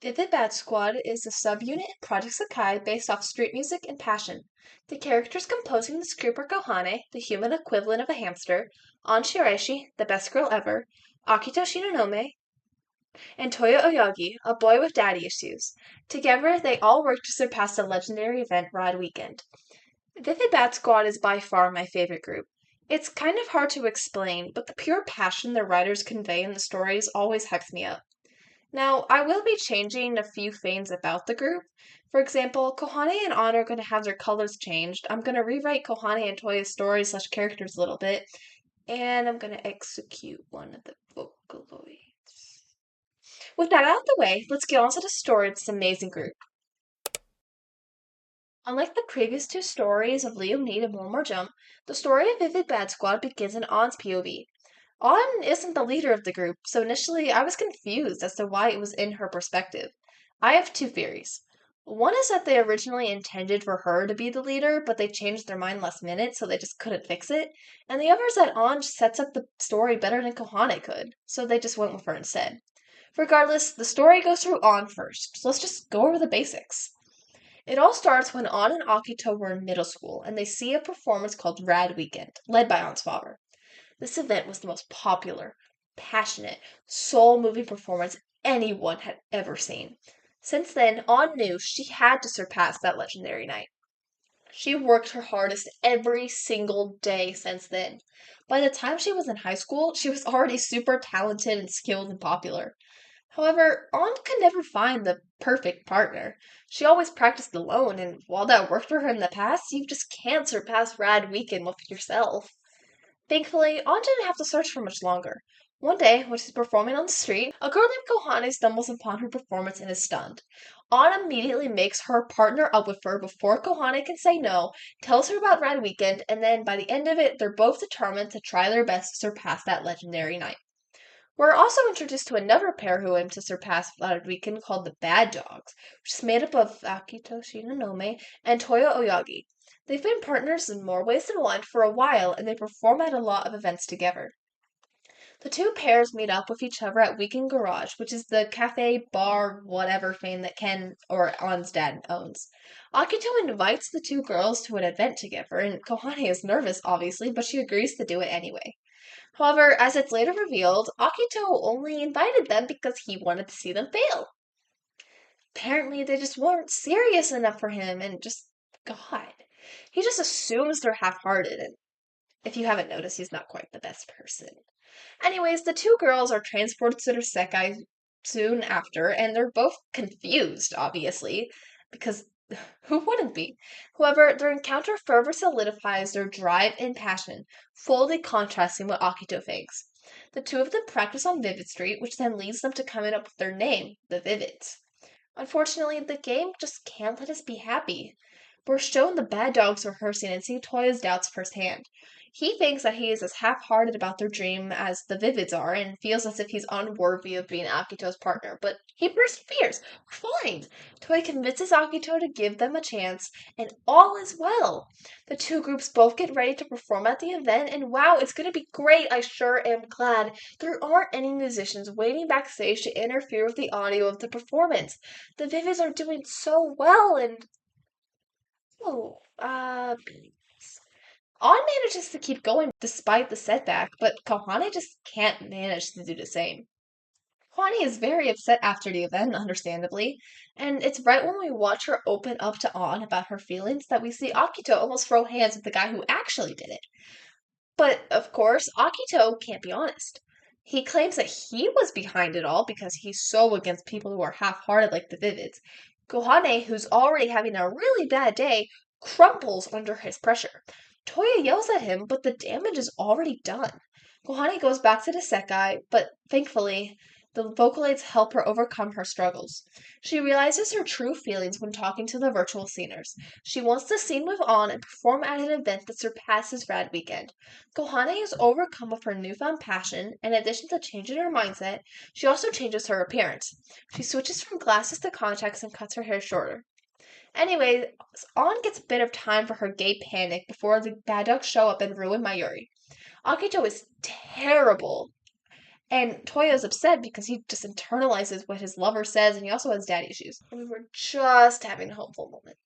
Vivid Bad Squad is a subunit in Project Sakai based off street music and passion. The characters composing this group are Kohane, the human equivalent of a hamster, An Shiraishi, the best girl ever, Akito Shinonome, and Toyo Oyagi, a boy with daddy issues. Together, they all work to surpass the legendary event Ride Weekend. Vivid Bad Squad is by far my favorite group. It's kind of hard to explain, but the pure passion the writers convey in the stories always hypes me up. Now, I will be changing a few things about the group. For example, Kohane and An are going to have their colors changed. I'm going to rewrite Kohane and Toya's stories slash characters a little bit. And I'm going to execute one of the Vocaloids. With that out of the way, let's get on to the story of this amazing group. Unlike the previous two stories of Liam Need and One More Jump, the story of Vivid Bad Squad begins in An's POV. An isn't the leader of the group, so initially I was confused as to why it was in her perspective. I have two theories. One is that they originally intended for her to be the leader, but they changed their mind last minute, so they just couldn't fix it. And the other is that An sets up the story better than Kohane could, so they just went with her instead. Regardless, the story goes through An first, so let's just go over the basics. It all starts when An and Akito were in middle school, and they see a performance called Rad Weekend, led by An's father. This event was the most popular, passionate, soul-moving performance anyone had ever seen. Since then, An knew she had to surpass that legendary night. She worked her hardest every single day since then. By the time she was in high school, she was already super talented and skilled and popular. However, An could never find the perfect partner. She always practiced alone, and while that worked for her in the past, you just can't surpass Rad Weekend with yourself. Thankfully, An didn't have to search for much longer. One day, when she's performing on the street, a girl named Kohane stumbles upon her performance and is stunned. An immediately makes her partner up with her before Kohane can say no, tells her about Rad Weekend, and then by the end of it, they're both determined to try their best to surpass that legendary night. We're also introduced to another pair who aim to surpass Rad Weekend called the Bad Dogs, which is made up of Akito Shinonome and Toyo Oyagi. They've been partners in more ways than one for a while, and they perform at a lot of events together. The two pairs meet up with each other at Weekend Garage, which is the cafe, bar, whatever thing that Ken or An's dad owns. Akito invites the two girls to an event together, and Kohane is nervous, obviously, but she agrees to do it anyway. However, as it's later revealed, Akito only invited them because he wanted to see them fail. Apparently, they just weren't serious enough for him, and just, God. He just assumes they're half-hearted, and if you haven't noticed, he's not quite the best person. Anyways, the two girls are transported to their sekai soon after, and they're both confused, obviously, because who wouldn't be? However, their encounter further solidifies their drive and passion, fully contrasting what Akito thinks. The two of them practice on Vivid Street, which then leads them to coming up with their name, the Vivids. Unfortunately, the game just can't let us be happy. We're shown the bad dogs rehearsing and see Toya's doubts firsthand. He thinks that he is as half-hearted about their dream as the Vivids are and feels as if he's unworthy of being Akito's partner, but he perseveres. We're fine. Toya convinces Akito to give them a chance, and all is well. The two groups both get ready to perform at the event, and wow, it's gonna be great. I sure am glad. There aren't any musicians waiting backstage to interfere with the audio of the performance. The Vivids are doing so well, and oh, On manages to keep going despite the setback, but Kohane just can't manage to do the same. Kwani is very upset after the event, understandably, and it's right when we watch her open up to An about her feelings that we see Akito almost throw hands with the guy who actually did it. But, of course, Akito can't be honest. He claims that he was behind it all because he's so against people who are half-hearted like the Vivids. Kohane, who's already having a really bad day, crumbles under his pressure. Toya yells at him, but the damage is already done. Kohane goes back to the Sekai, but thankfully, the Vocaloids help her overcome her struggles. She realizes her true feelings when talking to the virtual sceners. She wants to sing with An and perform at an event that surpasses Rad Weekend. Kohane is overcome with her newfound passion, and in addition to changing her mindset, she also changes her appearance. She switches from glasses to contacts and cuts her hair shorter. Anyway, An gets a bit of time for her gay panic before the bad dogs show up and ruin Mayuri. Akito is terrible And Toya's upset because he just internalizes what his lover says, and he also has daddy issues. And we were just having a hopeful moment.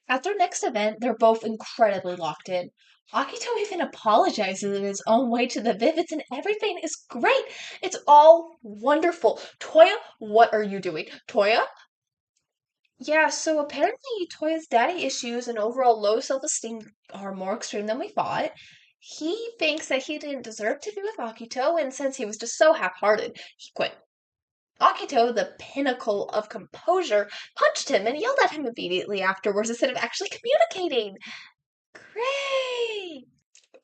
At their next event, they're both incredibly locked in. Akito even apologizes in his own way to the Vivids, and everything is great. It's all wonderful. Toya, what are you doing? Toya? Yeah, so apparently Toya's daddy issues and overall low self-esteem are more extreme than we thought. He thinks that he didn't deserve to be with Akito, and since he was just so half-hearted, he quit. Akito, the pinnacle of composure, punched him and yelled at him immediately afterwards instead of actually communicating. Great!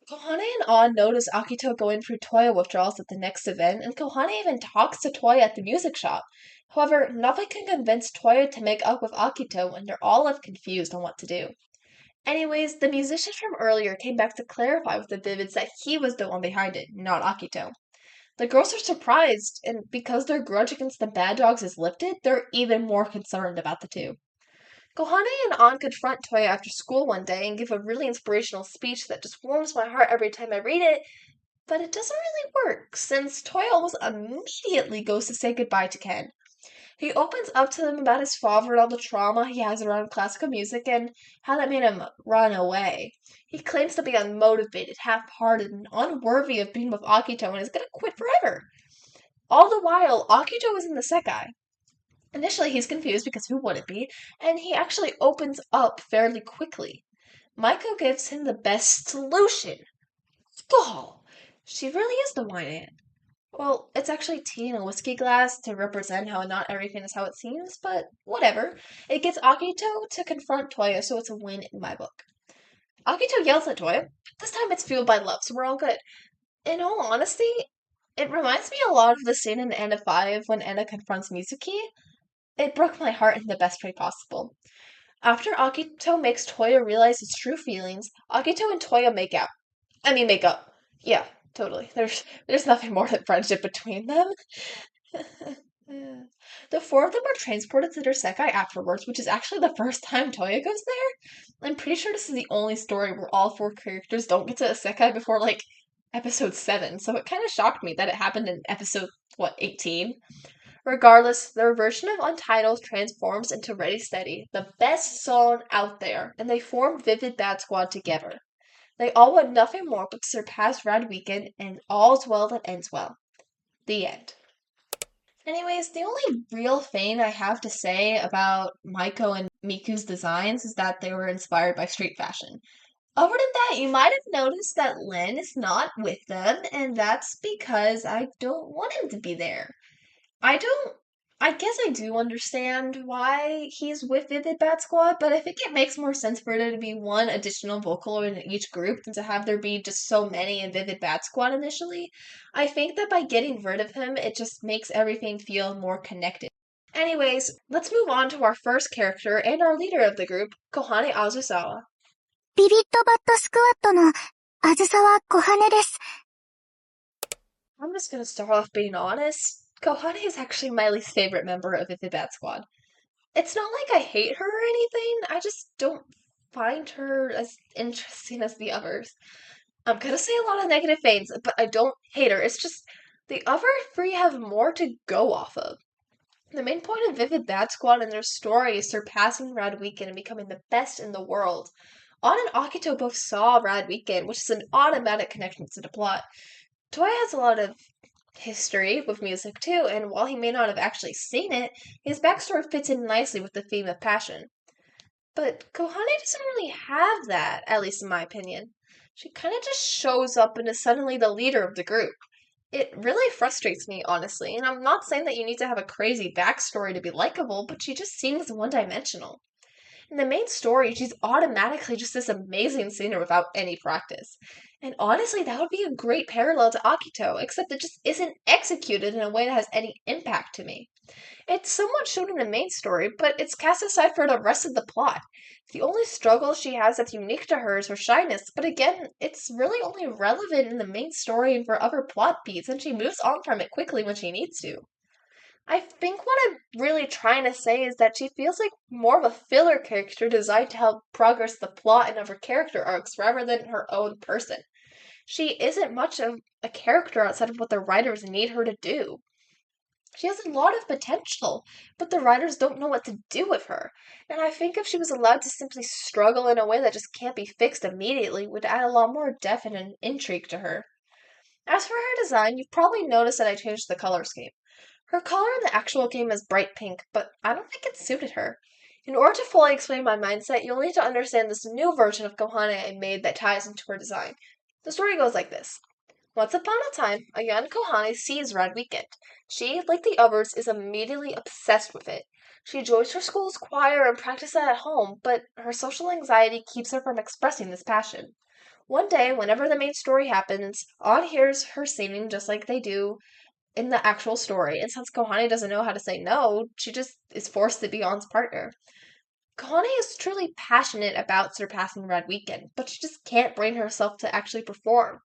Kohane and An notice Akito going through Toya withdrawals at the next event, and Kohane even talks to Toya at the music shop. However, nothing can convince Toya to make up with Akito, and they're all left confused on what to do. Anyways, the musician from earlier came back to clarify with the Vivids that he was the one behind it, not Akito. The girls are surprised, and because their grudge against the bad dogs is lifted, they're even more concerned about the two. Kohane and An confront Toya after school one day and give a really inspirational speech that just warms my heart every time I read it, but it doesn't really work, since Toya almost immediately goes to say goodbye to Ken. He opens up to them about his father and all the trauma he has around classical music and how that made him run away. He claims to be unmotivated, half-hearted, and unworthy of being with Akito and is gonna quit forever. All the while, Akito is in the Sekai. Initially, he's confused because who would it be? And he actually opens up fairly quickly. Maiko gives him the best solution. Skull! She really is the wine aunt. Well, it's actually tea in a whiskey glass to represent how not everything is how it seems, but whatever. It gets Akito to confront Toya, so it's a win in my book. Akito yells at Toya. This time it's fueled by love, so we're all good. In all honesty, it reminds me a lot of the scene in Anna 5 when Anna confronts Mizuki. It broke my heart in the best way possible. After Akito makes Toya realize his true feelings, Akito and Toya make out. Make up. Yeah, totally. There's nothing more than friendship between them. The four of them are transported to their Sekai afterwards, which is actually the first time Toya goes there. I'm pretty sure this is the only story where all four characters don't get to a Sekai before, like, episode 7, so it kind of shocked me that it happened in episode, 18? Regardless, their version of Untitled transforms into Ready Steady, the best song out there, and they form Vivid Bad Squad together. They all want nothing more but to surpass Rad Weekend, and all's well that ends well. The end. Anyways, the only real thing I have to say about Maiko and Miku's designs is that they were inspired by street fashion. Other than that, you might have noticed that Len is not with them, and that's because I don't want him to be there. I don't. I guess I do understand why he's with Vivid Bat Squad, but I think it makes more sense for there to be one additional vocal in each group than to have there be just so many in Vivid Bat Squad initially. I think that by getting rid of him, it just makes everything feel more connected. Anyways, let's move on to our first character and our leader of the group, Kohane Azusawa. ビビットバットスクワットのあずさわこはねです。I'm just gonna start off being honest. Kohane is actually my least favorite member of Vivid Bat Squad. It's not like I hate her or anything, I just don't find her as interesting as the others. I'm gonna say a lot of negative things, but I don't hate her. It's just the other three have more to go off of. The main point of Vivid Bat Squad and their story is surpassing Rad Weekend and becoming the best in the world. An and Akito both saw Rad Weekend, which is an automatic connection to the plot. Toya has a lot of history with music too, and while he may not have actually seen it, his backstory fits in nicely with the theme of passion. But Kohane doesn't really have that, at least in my opinion. She kind of just shows up and is suddenly the leader of the group. It really frustrates me, honestly, and I'm not saying that you need to have a crazy backstory to be likable, but she just seems one-dimensional. In the main story, she's automatically just this amazing singer without any practice. And honestly, that would be a great parallel to Akito, except it just isn't executed in a way that has any impact to me. It's somewhat shown in the main story, but it's cast aside for the rest of the plot. The only struggle she has that's unique to her is her shyness, but again, it's really only relevant in the main story and for other plot beats, and she moves on from it quickly when she needs to. I think what I'm really trying to say is that she feels like more of a filler character designed to help progress the plot and other character arcs rather than her own person. She isn't much of a character outside of what the writers need her to do. She has a lot of potential, but the writers don't know what to do with her. And I think if she was allowed to simply struggle in a way that just can't be fixed immediately, would add a lot more depth and intrigue to her. As for her design, you've probably noticed that I changed the color scheme. Her color in the actual game is bright pink, but I don't think it suited her. In order to fully explain my mindset, you'll need to understand this new version of Kohane I made that ties into her design. The story goes like this. Once upon a time, a young Kohane sees Red Weekend. She, like the others, is immediately obsessed with it. She joins her school's choir and practices at home, but her social anxiety keeps her from expressing this passion. One day, whenever the main story happens, On hears her singing just like they do in the actual story, and since Kohane doesn't know how to say no, she just is forced to be On's partner. Kohane is truly passionate about surpassing Red Weekend, but she just can't bring herself to actually perform.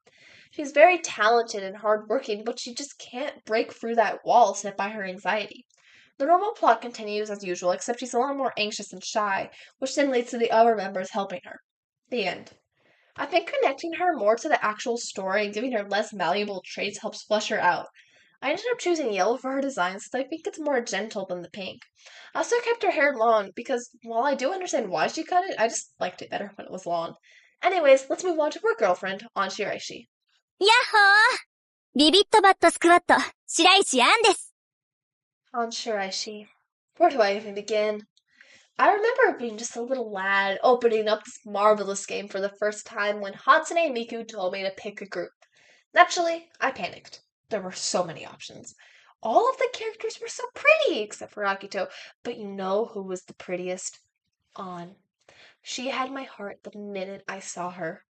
She's very talented and hardworking, but she just can't break through that wall set by her anxiety. The normal plot continues as usual, except she's a lot more anxious and shy, which then leads to the other members helping her. The end. I think connecting her more to the actual story and giving her less malleable traits helps flesh her out. I ended up choosing yellow for her design since I think it's more gentle than the pink. I also kept her hair long because while I do understand why she cut it, I just liked it better when it was long. Anyways, let's move on to her girlfriend, On Shiraishi. やっほービビットバットスクワット、白石杏です。On Shiraishi. Where do I even begin? I remember being just a little lad opening up this marvelous game for the first time when Hatsune Miku told me to pick a group. Naturally, I panicked. There were so many options. All of the characters were so pretty, except for Akito. But you know who was the prettiest? On. She had my heart the minute I saw her.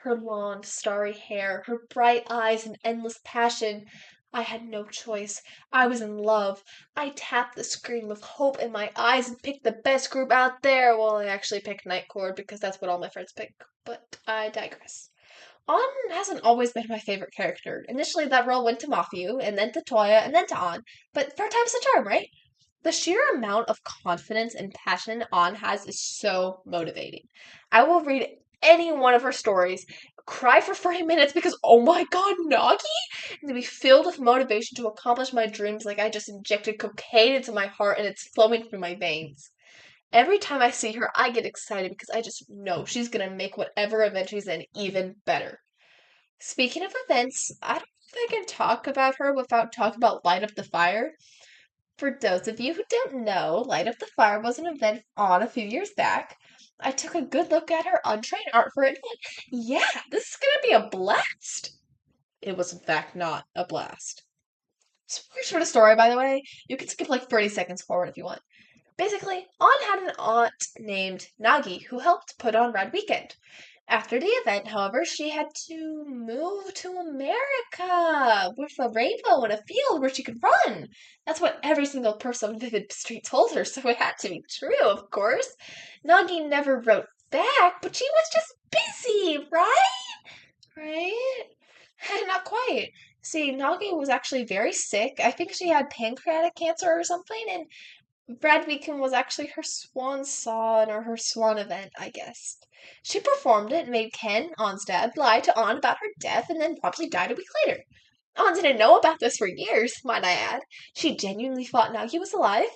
Her long, starry hair, her bright eyes, and endless passion. I had no choice. I was in love. I tapped the screen with hope in my eyes and picked the best group out there. Well, I actually picked Night Court because that's what all my friends pick, but I digress. On hasn't always been my favorite character. Initially, that role went to Mafiu, and then to Toya, and then to On. But third time's the charm, right? The sheer amount of confidence and passion On has is so motivating. I will read any one of her stories, cry for 30 minutes because, oh my god, Nagi? And be filled with motivation to accomplish my dreams like I just injected cocaine into my heart and it's flowing through my veins. Every time I see her, I get excited because I just know she's gonna make whatever event she's in even better. Speaking of events, I don't think I can talk about her without talking about Light Up the Fire. For those of you who don't know, Light Up the Fire was an event on a few years back. I took a good look at her untrained art for it and went, yeah, this is gonna be a blast. It was in fact not a blast. Spoilers for the story, by the way. You can skip like 30 seconds forward if you want. Basically, On had an aunt named Nagi who helped put on Red Weekend. After the event, however, she had to move to America with a rainbow and a field where she could run. That's what every single person on Vivid Street told her, so it had to be true, of course. Nagi never wrote back, but she was just busy, right? Right? Not quite. See, Nagi was actually very sick. I think she had pancreatic cancer or something, and Brad Weekend was actually her swan song or her swan event, I guess. She performed it and made Ken, On's dad, lie to On about her death and then promptly died a week later. On didn't know about this for years, might I add. She genuinely thought Nagi was alive.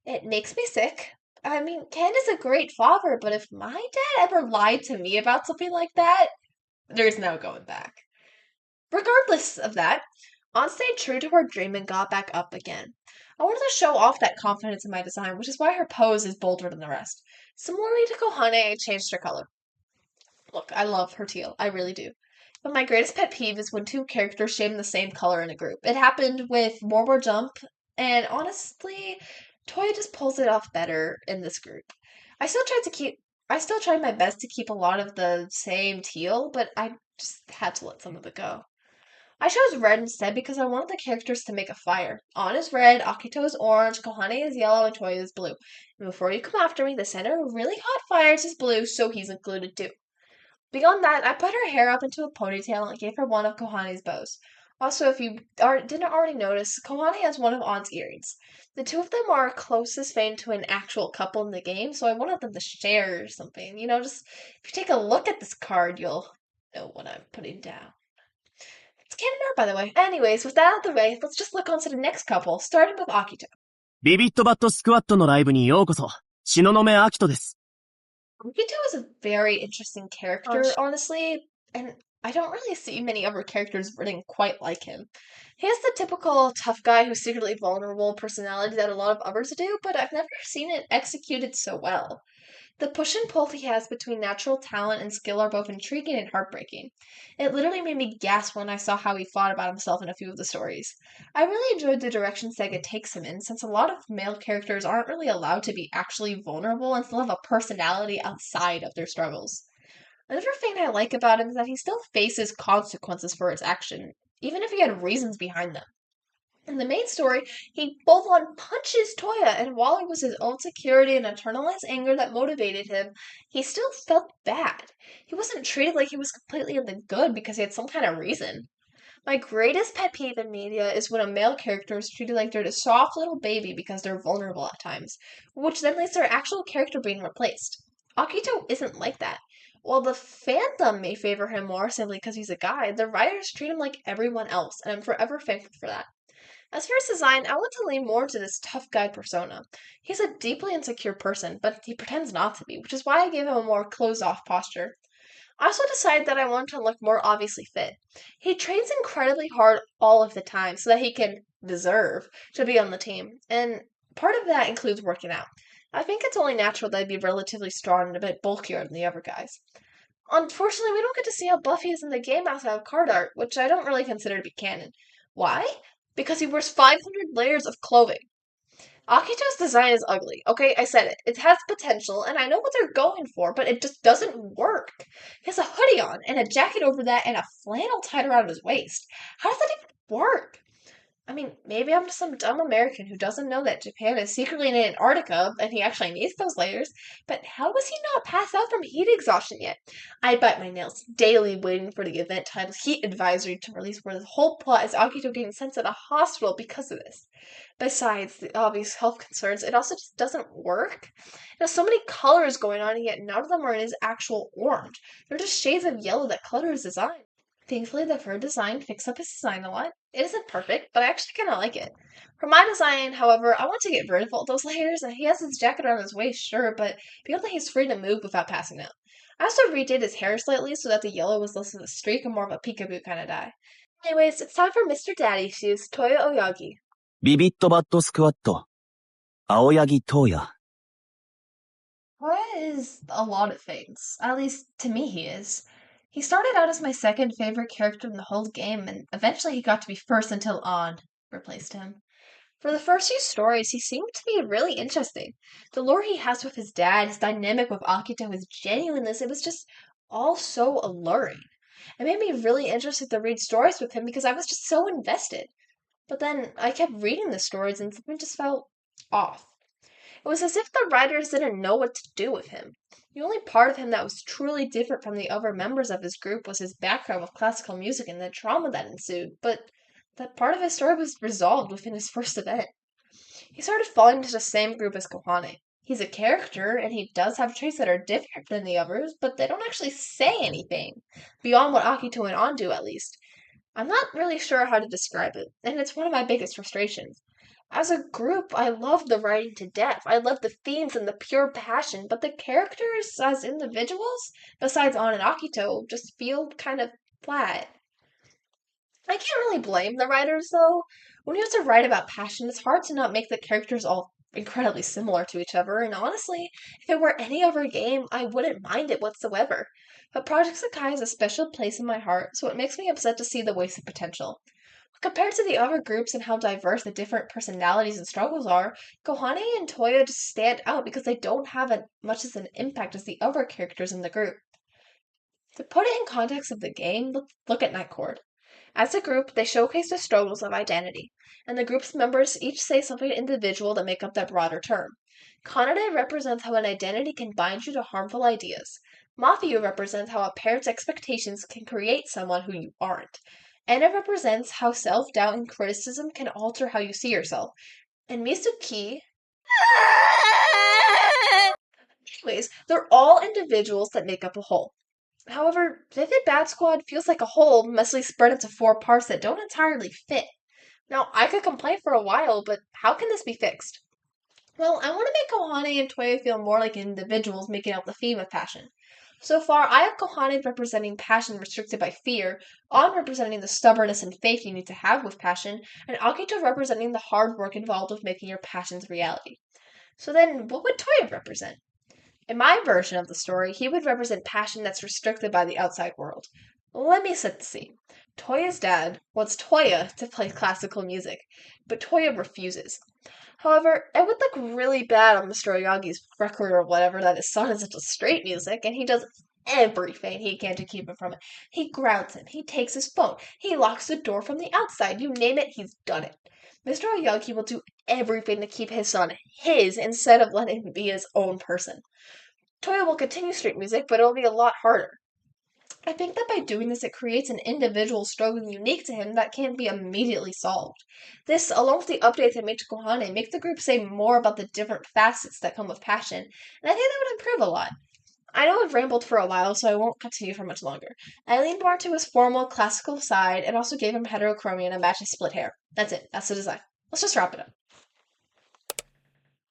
It makes me sick. I mean, Ken is a great father, but if my dad ever lied to me about something like that, there's no going back. Regardless of that, On stayed true to her dream and got back up again. I wanted to show off that confidence in my design, which is why her pose is bolder than the rest. Similarly to Kohane, I changed her color. Look, I love her teal, I really do. But my greatest pet peeve is when two characters share the same color in a group. It happened with More Jump, and honestly, Toya just pulls it off better in this group. I still tried my best to keep a lot of the same teal, but I just had to let some of it go. I chose red instead because I wanted the characters to make a fire. On is red, Akito is orange, Kohane is yellow, and Toya is blue. And before you come after me, the center of really hot fires is blue, so he's included too. Beyond that, I put her hair up into a ponytail and gave her one of Kohane's bows. Also, if you didn't already notice, Kohane has one of On's earrings. The two of them are closest fame to an actual couple in the game, so I wanted them to share something. Just if you take a look at this card, you'll know what I'm putting down. canon art, by the way. Anyways, with that out of the way, let's just look on to the next couple, starting with Akito. ビビットバットスクワットのライブにようこそ。東雲明人です。Akito is a very interesting character, honestly, and I don't really see many other characters written quite like him. He has the typical tough guy who's secretly vulnerable personality that a lot of others do, but I've never seen it executed so well. The push and pull he has between natural talent and skill are both intriguing and heartbreaking. It literally made me gasp when I saw how he thought about himself in a few of the stories. I really enjoyed the direction Sega takes him in, since a lot of male characters aren't really allowed to be actually vulnerable and still have a personality outside of their struggles. Another thing I like about him is that he still faces consequences for his action, even if he had reasons behind them. In the main story, he full on punches Toya, and while it was his own security and internalized anger that motivated him, he still felt bad. He wasn't treated like he was completely in the good because he had some kind of reason. My greatest pet peeve in media is when a male character is treated like they're the soft little baby because they're vulnerable at times, which then leads to their actual character being replaced. Akito isn't like that. While the fandom may favor him more simply because he's a guy, the writers treat him like everyone else, and I'm forever thankful for that. As for his design, I want to lean more into this tough guy persona. He's a deeply insecure person, but he pretends not to be, which is why I gave him a more closed off posture. I also decided that I want to look more obviously fit. He trains incredibly hard all of the time so that he can deserve to be on the team, and part of that includes working out. I think it's only natural that he'd be relatively strong and a bit bulkier than the other guys. Unfortunately, we don't get to see how buff he is in the game outside of card art, which I don't really consider to be canon. Why? Because he wears 500 layers of clothing. Akito's design is ugly. Okay, I said it. It has potential, and I know what they're going for, but it just doesn't work. He has a hoodie on, and a jacket over that, and a flannel tied around his waist. How does that even work? I mean, maybe I'm just some dumb American who doesn't know that Japan is secretly in Antarctica and he actually needs those layers, but how was he not passed out from heat exhaustion yet? I bite my nails daily waiting for the event titled Heat Advisory to release, where the whole plot is Akito getting sent to the hospital because of this. Besides the obvious health concerns, it also just doesn't work. There's so many colors going on, and yet none of them are in his actual orange. They're just shades of yellow that clutter his design. Thankfully, the fur design fixed up his design a lot. It isn't perfect, but I actually kind of like it. For my design, however, I want to get rid of all those layers. He has his jacket around his waist, sure, but feel that he's free to move without passing out. I also redid his hair slightly so that the yellow was less of a streak and more of a peekaboo kind of dye. Anyways, it's time for Mr. Daddy Shoes, Toya Oyagi. ビビットバットスクワット。青柳東也。Toya is a lot of things. At least, to me, he is. He started out as my second favorite character in the whole game, and eventually he got to be first until On replaced him. For the first few stories, he seemed to be really interesting. The lore he has with his dad, his dynamic with Akito, his genuineness, it was just all so alluring. It made me really interested to read stories with him because I was just so invested. But then I kept reading the stories and something just felt off. It was as if the writers didn't know what to do with him. The only part of him that was truly different from the other members of his group was his background with classical music and the trauma that ensued, but that part of his story was resolved within his first event. He started falling into the same group as Kohane. He's a character, and he does have traits that are different than the others, but they don't actually say anything, beyond what Akito and On do, at least. I'm not really sure how to describe it, and it's one of my biggest frustrations. As a group, I love the writing to death. I love the themes and the pure passion, but the characters as individuals, besides On and Akito, just feel kind of flat. I can't really blame the writers, though. When you have to write about passion, it's hard to not make the characters all incredibly similar to each other, and honestly, if it were any other game, I wouldn't mind it whatsoever. But Project Sakai has a special place in my heart, so it makes me upset to see the wasted potential. Compared to the other groups and how diverse the different personalities and struggles are, Kohane and Toya just stand out because they don't have as much as an impact as the other characters in the group. To put it in context of the game, look at Nightcord. As a group, they showcase the struggles of identity, and the group's members each say something individual that make up that broader term. Kanade represents how an identity can bind you to harmful ideas. Mafia represents how a parent's expectations can create someone who you aren't. Anna represents how self-doubt and criticism can alter how you see yourself. And Mitsuki, anyways, they're all individuals that make up a whole. However, Vivid Bad Squad feels like a whole messily spread into four parts that don't entirely fit. Now, I could complain for a while, but how can this be fixed? Well, I want to make Kohane and Toya feel more like individuals making out the theme of passion. So far, I have Kohane representing passion restricted by fear, On representing the stubbornness and faith you need to have with passion, and Akito representing the hard work involved with making your passions reality. So then, what would Toya represent? In my version of the story, he would represent passion that's restricted by the outside world. Let me set the scene. Toya's dad wants Toya to play classical music, but Toya refuses. However, it would look really bad on Mr. Oyagi's record or whatever that his son is into straight music, and he does everything he can to keep him from it. He grounds him, he takes his phone, he locks the door from the outside, you name it, he's done it. Mr. Oyagi will do everything to keep his son his instead of letting him be his own person. Toya will continue street music, but it'll be a lot harder. I think that by doing this, it creates an individual struggle unique to him that can't be immediately solved. This, along with the updates they made to Kohane, make the group say more about the different facets that come with passion, and I think that would improve a lot. I know I've rambled for a while, so I won't continue for much longer. I leaned more to his formal, classical side, and also gave him heterochromia and a match his split hair. That's it. That's the design. Let's just wrap it up.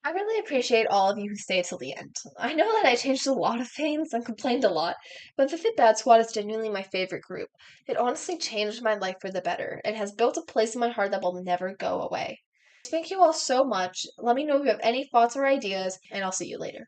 I really appreciate all of you who stayed till the end. I know that I changed a lot of things and complained a lot, but Vivid Bad Squad is genuinely my favorite group. It honestly changed my life for the better. It has built a place in my heart that will never go away. Thank you all so much. Let me know if you have any thoughts or ideas, and I'll see you later.